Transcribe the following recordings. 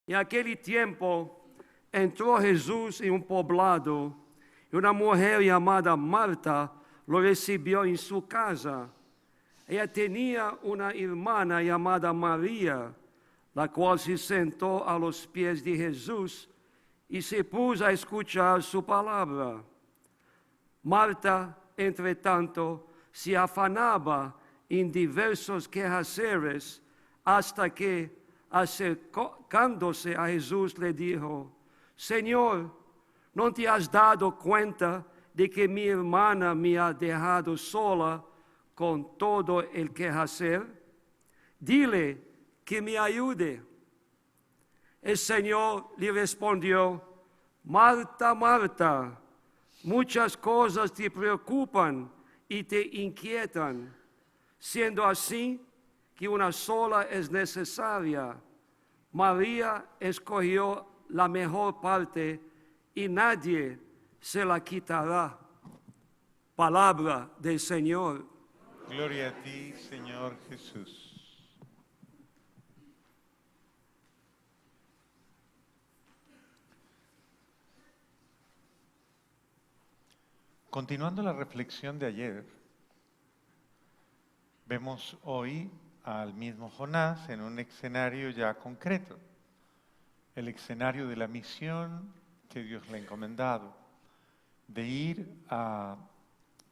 En aquel tiempo entró Jesús en un poblado y una mujer llamada Marta lo recibió en su casa. Ella tenía una hermana llamada María, la cual se sentó a los pies de Jesús y se puso a escuchar su palabra. Marta, entre tanto, se afanaba en diversos quehaceres hasta que, acercándose a Jesús, le dijo: Señor, ¿no te has dado cuenta de que mi hermana me ha dejado sola con todo el quehacer? Dile que me ayude. El Señor le respondió: Marta, Marta, muchas cosas te preocupan y te inquietan, siendo así que una sola es necesaria. María escogió la mejor parte y nadie se la quitará. Palabra del Señor. Gloria a ti, Señor Jesús. Continuando la reflexión de ayer, vemos hoy al mismo Jonás en un escenario ya concreto, el escenario de la misión que Dios le ha encomendado, de ir a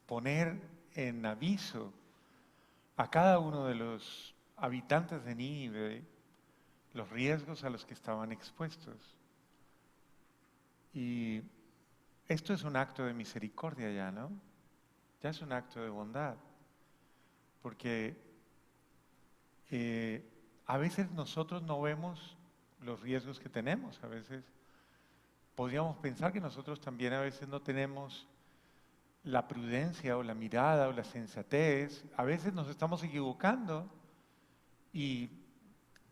poner en aviso a cada uno de los habitantes de Nínive los riesgos a los que estaban expuestos. Y esto es un acto de misericordia ya, ¿no? Ya es un acto de bondad. Porque a veces nosotros no vemos los riesgos que tenemos. A veces podríamos pensar que nosotros también a veces no tenemos la prudencia o la mirada o la sensatez. A veces nos estamos equivocando y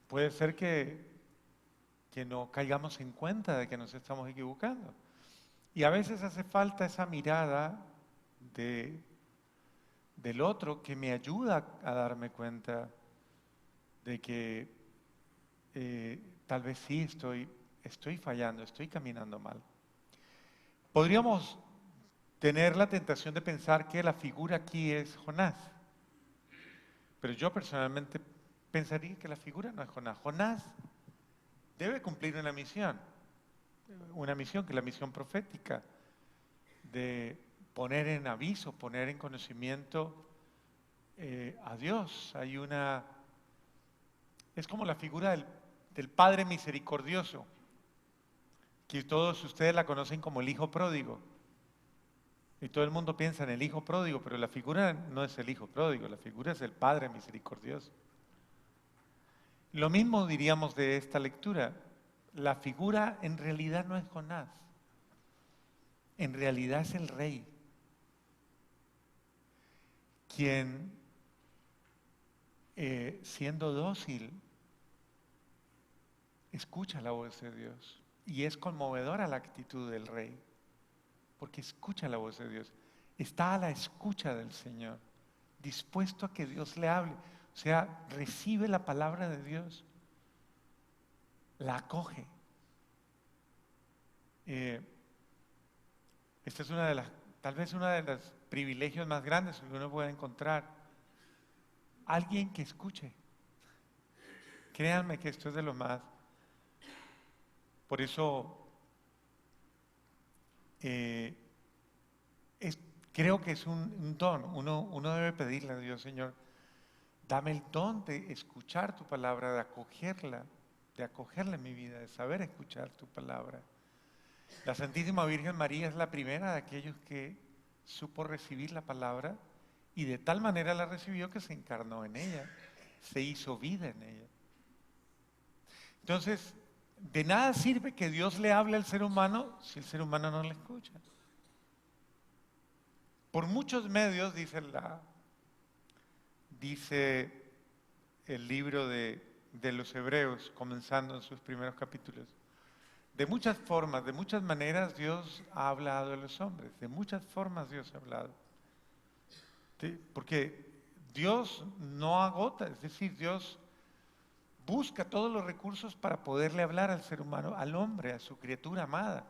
puede ser que no caigamos en cuenta de que nos estamos equivocando. Y a veces hace falta esa mirada del otro que me ayuda a darme cuenta de que tal vez sí estoy fallando, estoy caminando mal. Podríamos tener la tentación de pensar que la figura aquí es Jonás, pero yo personalmente pensaría que la figura no es Jonás. Jonás debe cumplir una misión que es la misión profética, de poner en aviso, poner en conocimiento a Dios. Es como la figura del Padre misericordioso, que todos ustedes la conocen como el Hijo pródigo. Y todo el mundo piensa en el Hijo pródigo, pero la figura no es el Hijo pródigo, la figura es el Padre misericordioso. Lo mismo diríamos de esta lectura. La figura en realidad no es Jonás, en realidad es el rey, quien siendo dócil escucha la voz de Dios. Y es conmovedora la actitud del rey, porque escucha la voz de Dios, está a la escucha del Señor, dispuesto a que Dios le hable. O sea, recibe la palabra de Dios, la acoge. Esta es tal vez una de los privilegios más grandes que uno puede encontrar. Alguien que escuche. Créanme que esto es de lo más. Por eso creo que es un don. Uno debe pedirle a Dios: Señor, dame el don de escuchar tu palabra, de acogerla en mi vida, de saber escuchar tu palabra. La Santísima Virgen María es la primera de aquellos que supo recibir la palabra y de tal manera la recibió que se encarnó en ella, se hizo vida en ella. Entonces, de nada sirve que Dios le hable al ser humano si el ser humano no le escucha. Por muchos medios, dice el libro de los Hebreos, comenzando en sus primeros capítulos, de muchas formas, de muchas maneras Dios ha hablado a los hombres, de muchas formas Dios ha hablado. ¿Sí? Porque Dios no agota, es decir, Dios busca todos los recursos para poderle hablar al ser humano, al hombre, a su criatura amada.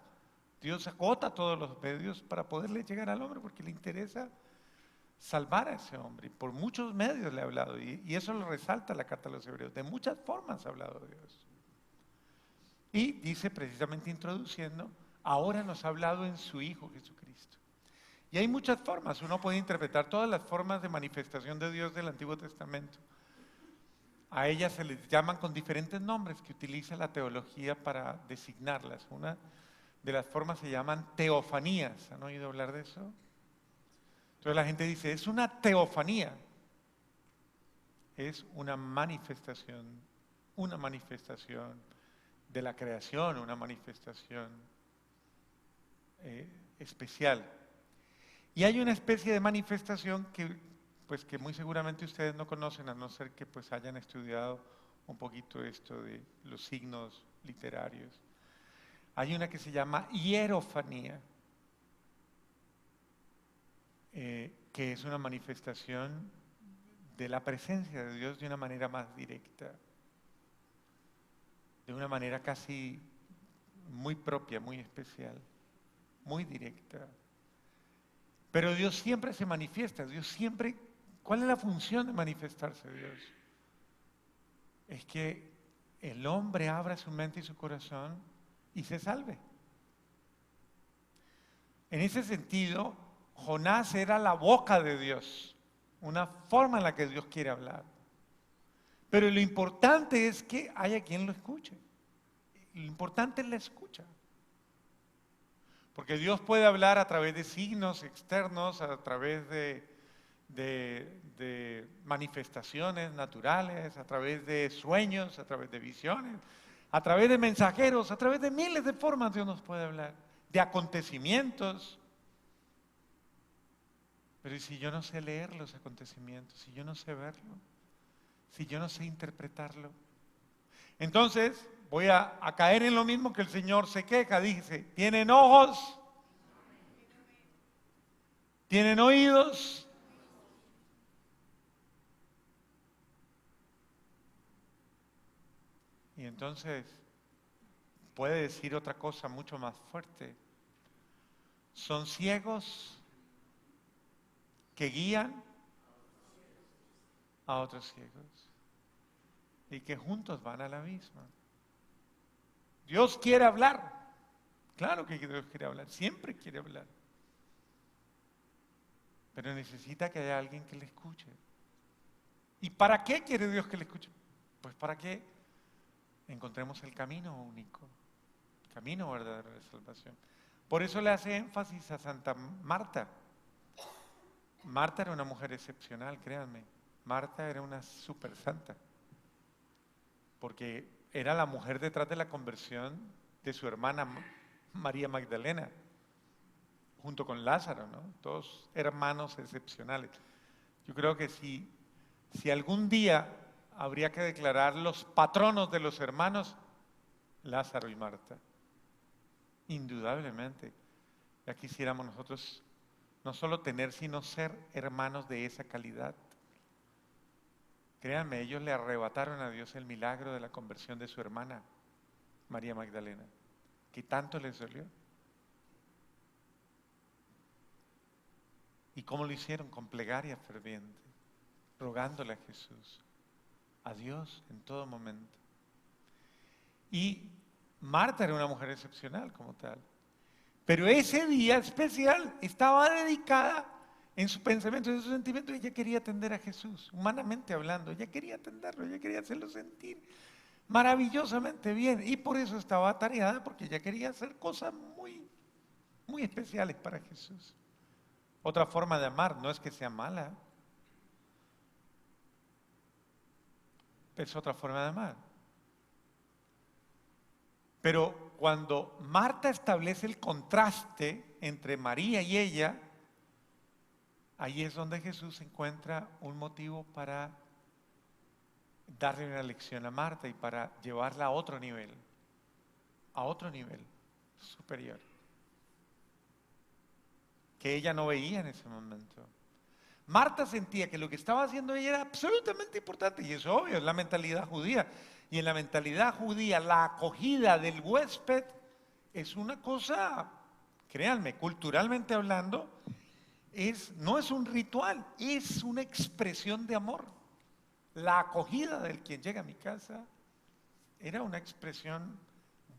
Dios agota todos los medios para poderle llegar al hombre porque le interesa salvar a ese hombre. Y por muchos medios le ha hablado, y eso lo resalta la carta a los Hebreos. De muchas formas ha hablado Dios. Y dice, precisamente introduciendo, ahora nos ha hablado en su Hijo Jesucristo. Y hay muchas formas, uno puede interpretar todas las formas de manifestación de Dios del Antiguo Testamento. A ellas se les llaman con diferentes nombres que utiliza la teología para designarlas. Una de las formas se llaman teofanías. ¿Han oído hablar de eso? Entonces la gente dice, es una teofanía. Es una manifestación de la creación, una manifestación especial. Y hay una especie de manifestación que muy seguramente ustedes no conocen, a no ser que pues hayan estudiado un poquito esto de los signos literarios. Hay una que se llama hierofanía, que es una manifestación de la presencia de Dios de una manera más directa, de una manera casi muy propia, muy especial, muy directa. Pero Dios siempre se manifiesta, Dios siempre... ¿Cuál es la función de manifestarse Dios? Es que el hombre abra su mente y su corazón y se salve. En ese sentido, Jonás era la boca de Dios, una forma en la que Dios quiere hablar. Pero lo importante es que haya quien lo escuche. Lo importante es la escucha. Porque Dios puede hablar a través de signos externos, a través de manifestaciones naturales, a través de sueños, a través de visiones, a través de mensajeros, a través de miles de formas Dios nos puede hablar, de acontecimientos. Pero ¿y si yo no sé leer los acontecimientos? Si yo no sé verlo, si yo no sé interpretarlo. Entonces voy a caer en lo mismo que el Señor se queja, dice, tienen ojos, tienen oídos, y entonces puede decir otra cosa mucho más fuerte. Son ciegos que guían a otros ciegos y que juntos van a la misma. Dios quiere hablar. Claro que Dios quiere hablar, siempre quiere hablar. Pero necesita que haya alguien que le escuche. ¿Y para qué quiere Dios que le escuche? Pues para que encontremos el camino único, el camino verdadero de salvación. Por eso le hace énfasis a Santa Marta. Marta era una mujer excepcional, créanme. Marta era una super santa, porque era la mujer detrás de la conversión de su hermana María Magdalena, junto con Lázaro, ¿no? Todos hermanos excepcionales. Yo creo que si algún día habría que declarar los patronos de los hermanos, Lázaro y Marta, indudablemente. Ya quisiéramos nosotros no solo tener, sino ser hermanos de esa calidad. Créanme, ellos le arrebataron a Dios el milagro de la conversión de su hermana, María Magdalena, que tanto les dolió. ¿Y cómo lo hicieron? Con plegaria ferviente, rogándole a Jesús, a Dios en todo momento. Y Marta era una mujer excepcional como tal. Pero ese día especial estaba dedicada en su pensamiento, en su sentimiento. Ella quería atender a Jesús, humanamente hablando. Ella quería atenderlo, ella quería hacerlo sentir maravillosamente bien. Y por eso estaba atareada, porque ella quería hacer cosas muy, muy especiales para Jesús. Otra forma de amar, no es que sea mala, es otra forma de amar. Pero cuando Marta establece el contraste entre María y ella, ahí es donde Jesús encuentra un motivo para darle una lección a Marta y para llevarla a otro nivel superior, que ella no veía en ese momento. Marta sentía que lo que estaba haciendo ella era absolutamente importante, y es obvio, es la mentalidad judía. Y en la mentalidad judía, la acogida del huésped es una cosa, créanme, culturalmente hablando, no es un ritual, es una expresión de amor. La acogida del quien llega a mi casa era una expresión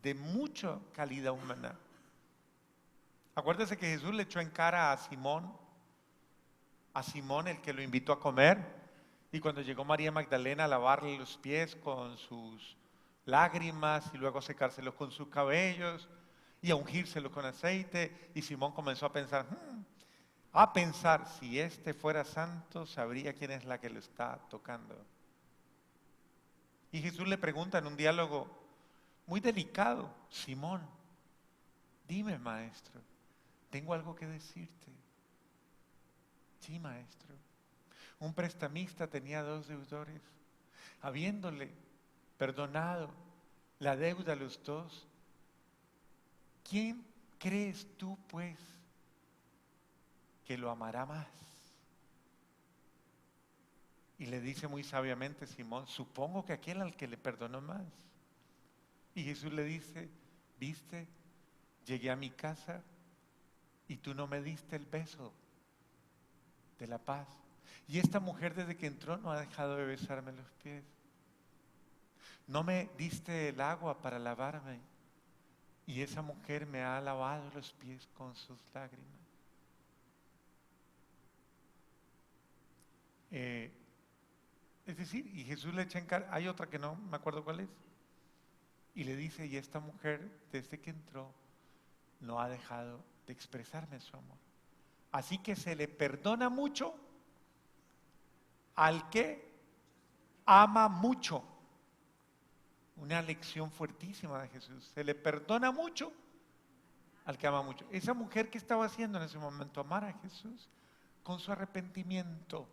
de mucha calidad humana. Acuérdese que Jesús le echó en cara a Simón el que lo invitó a comer, y cuando llegó María Magdalena a lavarle los pies con sus lágrimas y luego a secárselos con sus cabellos y a ungírselos con aceite, y Simón comenzó a pensar, si este fuera santo, sabría quién es la que lo está tocando. Y Jesús le pregunta en un diálogo muy delicado, Simón, dime, maestro, tengo algo que decirte. Sí, maestro. Un prestamista tenía 2 deudores. Habiéndole perdonado la deuda a los 2, ¿quién crees tú, pues, que lo amará más? Y le dice muy sabiamente Simón, supongo que aquel al que le perdonó más. Y Jesús le dice, viste, llegué a mi casa y tú no me diste el beso de la paz. Y esta mujer desde que entró no ha dejado de besarme los pies. No me diste el agua para lavarme. Y esa mujer me ha lavado los pies con sus lágrimas. Es decir, y Jesús le echa en cara, hay otra que no me acuerdo cuál es, y le dice, y esta mujer desde que entró no ha dejado de expresarme su amor. Así que se le perdona mucho al que ama mucho. Una lección fuertísima de Jesús. Se le perdona mucho al que ama mucho. Esa mujer, que estaba haciendo en ese momento, amar a Jesús con su arrepentimiento.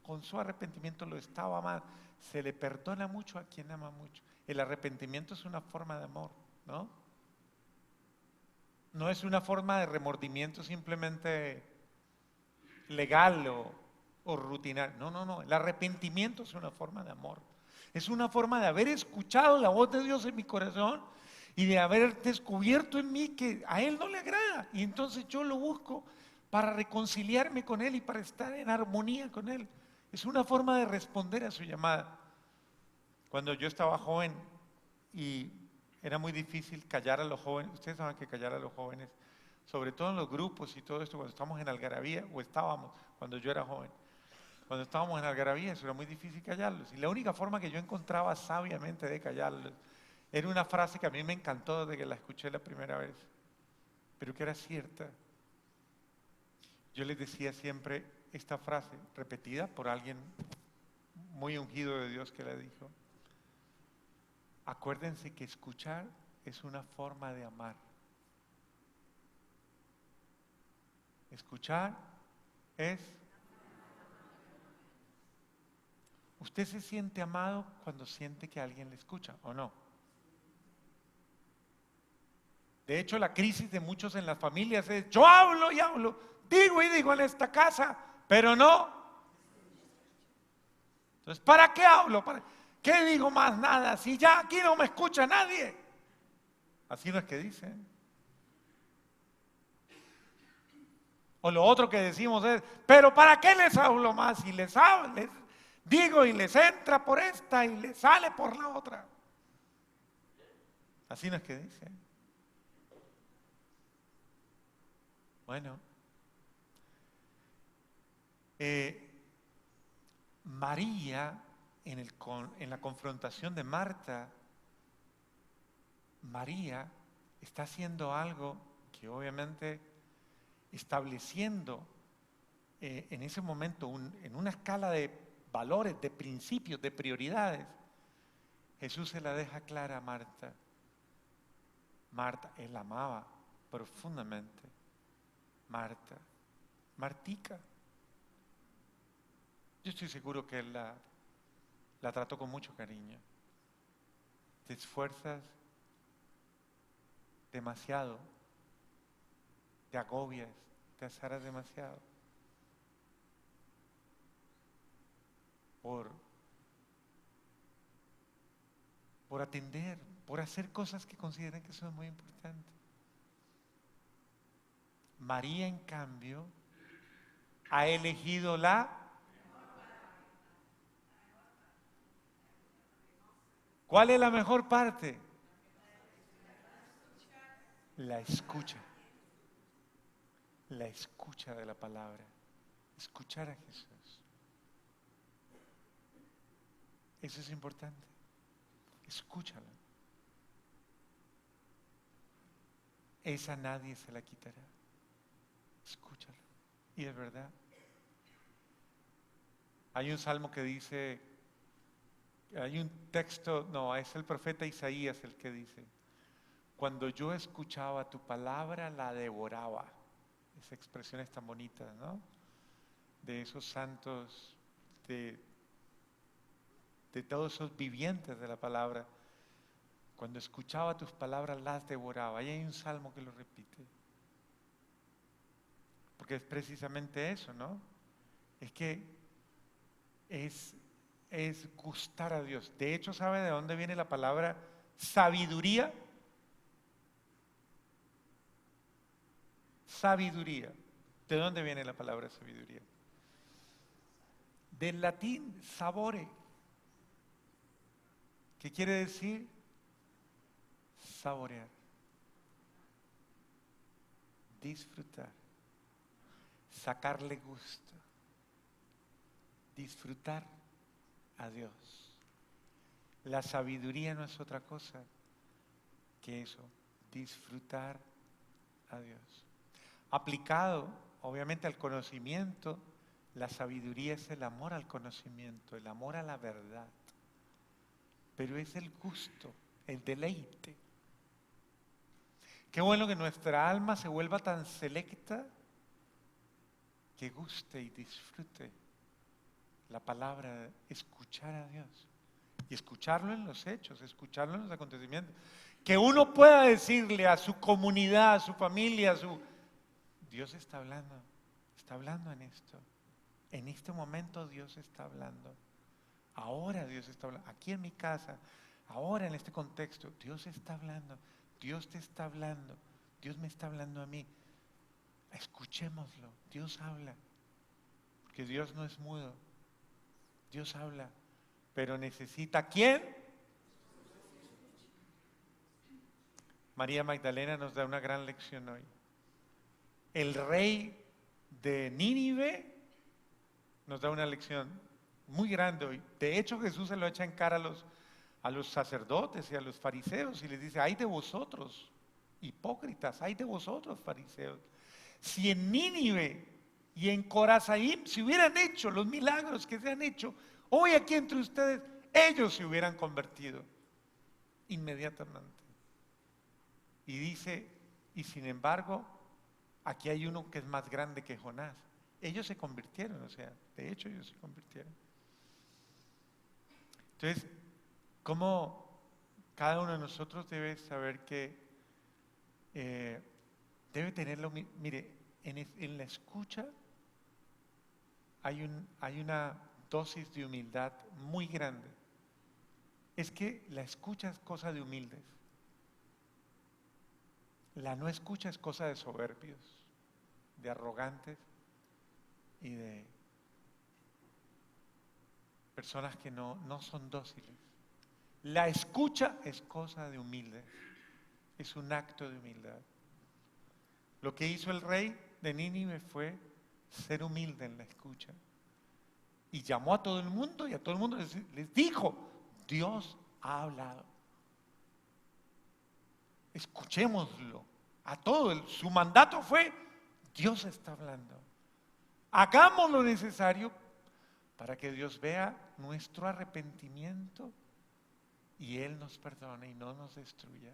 Con su arrepentimiento lo estaba amando. Se le perdona mucho a quien ama mucho. El arrepentimiento es una forma de amor, ¿no? No es una forma de remordimiento simplemente legal o rutinario. No, no, no. El arrepentimiento es una forma de amor. Es una forma de haber escuchado la voz de Dios en mi corazón y de haber descubierto en mí que a Él no le agrada. Y entonces yo lo busco para reconciliarme con Él y para estar en armonía con Él. Es una forma de responder a su llamada. Cuando yo estaba joven y era muy difícil callar a los jóvenes, ustedes saben que callar a los jóvenes, sobre todo en los grupos y todo esto, cuando estamos en algarabía, o estábamos cuando yo era joven, cuando estábamos en algarabía, eso era muy difícil callarlos. Y la única forma que yo encontraba sabiamente de callarlos era una frase que a mí me encantó desde que la escuché la primera vez, pero que era cierta. Yo les decía siempre esta frase, repetida por alguien muy ungido de Dios, que le dijo: acuérdense que escuchar es una forma de amar. Escuchar es... ¿Usted se siente amado cuando siente que alguien le escucha o no? De hecho, la crisis de muchos en las familias es: yo hablo y hablo, digo y digo en esta casa, pero no. Entonces, ¿para qué hablo? ¿Para qué digo más nada? Si ya aquí no me escucha nadie. Así no es que dicen. O lo otro que decimos es: pero ¿para qué les hablo más? Y les hablo, les digo y les entra por esta y les sale por la otra. Así no es que dicen. Bueno, María, en la confrontación de Marta, María está haciendo algo que obviamente estableciendo en ese momento en una escala de valores, de principios, de prioridades. Jesús se la deja clara a Marta. Marta, él la amaba profundamente. Marta, Martica. Yo estoy seguro que él la trató con mucho cariño. Te esfuerzas demasiado, te agobias, te azaras demasiado. por, por atender, por hacer cosas que consideran que son muy importantes. María, en cambio, ha elegido ¿Cuál es la mejor parte? La escucha. La escucha de la palabra. Escuchar a Jesús. Eso es importante. Escúchala. Esa nadie se la quitará. Escúchala. Y es verdad. Hay un salmo que dice, hay un texto, no, es el profeta Isaías el que dice, cuando yo escuchaba tu palabra la devoraba. Esa expresión es tan bonita, ¿no? De esos santos, de todos esos vivientes de la palabra. Cuando escuchaba tus palabras las devoraba. Ahí hay un salmo que lo repite. Porque es precisamente eso, ¿no? Es que es gustar a Dios. De hecho, ¿sabe de dónde viene la palabra sabiduría? Sabiduría. ¿De dónde viene la palabra sabiduría? Del latín sabore. ¿Qué quiere decir? Saborear. Disfrutar. Sacarle gusto. Disfrutar a Dios. La sabiduría no es otra cosa que eso, disfrutar a Dios. Aplicado, obviamente, al conocimiento, la sabiduría es el amor al conocimiento, el amor a la verdad. Pero es el gusto, el deleite. Qué bueno que nuestra alma se vuelva tan selecta que guste y disfrute la palabra, escuchar a Dios. Y escucharlo en los hechos, escucharlo en los acontecimientos. Que uno pueda decirle a su comunidad, a su familia, Dios está hablando en esto. En este momento Dios está hablando. Ahora Dios está hablando. Aquí en mi casa, ahora en este contexto, Dios está hablando. Dios te está hablando. Dios me está hablando a mí. Escuchémoslo. Dios habla. Porque Dios no es mudo. Dios habla. Pero necesita ¿quién? María Magdalena nos da una gran lección hoy. El rey de Nínive nos da una lección muy grande hoy. De hecho, Jesús se lo echa en cara a los sacerdotes y a los fariseos y les dice, ay de vosotros, hipócritas, ay de vosotros, fariseos. Si en Nínive y en Corazaim se hubieran hecho los milagros que se han hecho, hoy aquí entre ustedes, ellos se hubieran convertido inmediatamente. Y dice, y sin embargo, aquí hay uno que es más grande que Jonás. Ellos se convirtieron, o sea, de hecho ellos se convirtieron. Entonces, ¿cómo cada uno de nosotros debe saber que debe tenerlo? Mire, en la escucha hay una dosis de humildad muy grande. Es que la escucha es cosa de humildes. La no escucha es cosa de soberbios, de arrogantes y de personas que no son dóciles. La escucha es cosa de humildes, es un acto de humildad. Lo que hizo el rey de Nínive fue ser humilde en la escucha. Y llamó a todo el mundo y a todo el mundo les dijo, Dios ha hablado. Escuchémoslo. A todo, su mandato fue, Dios está hablando. Hagamos lo necesario para que Dios vea nuestro arrepentimiento y Él nos perdone y no nos destruya.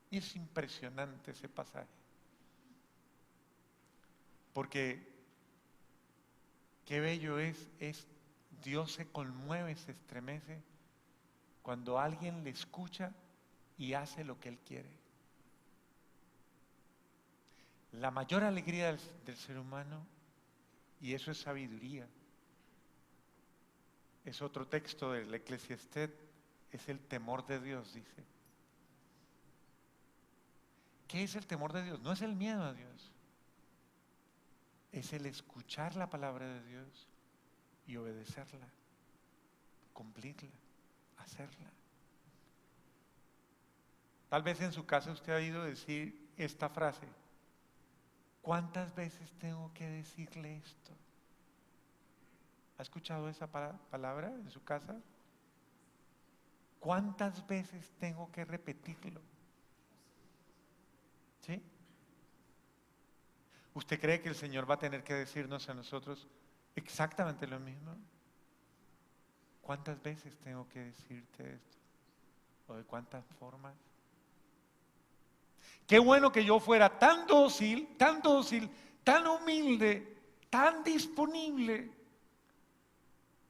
Y es impresionante ese pasaje. Porque qué bello es Dios se conmueve, se estremece cuando alguien le escucha y hace lo que Él quiere. La mayor alegría del ser humano, y eso es sabiduría, Es otro texto del Eclesiastés, es el temor de Dios, dice. ¿Qué es el temor de Dios? No es el miedo a Dios, es el escuchar la palabra de Dios y obedecerla, cumplirla, hacerla. Tal vez en su casa usted ha oído decir esta frase: ¿cuántas veces tengo que decirle esto? ¿Ha escuchado esa palabra en su casa? ¿Cuántas veces tengo que repetirlo? ¿Sí? ¿Usted cree que el Señor va a tener que decirnos a nosotros exactamente lo mismo? ¿Cuántas veces tengo que decirte esto? ¿O de cuántas formas? Qué bueno que yo fuera tan dócil, tan humilde, tan disponible,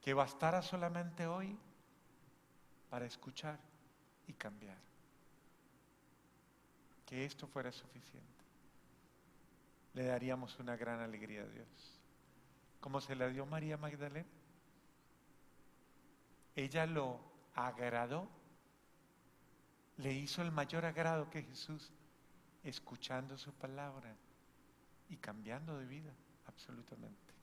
que bastara solamente hoy para escuchar y cambiar. Que esto fuera suficiente. Le daríamos una gran alegría a Dios. Como se la dio María Magdalena. Ella lo agradó, le hizo el mayor agrado que Jesús, escuchando su palabra y cambiando de vida, absolutamente.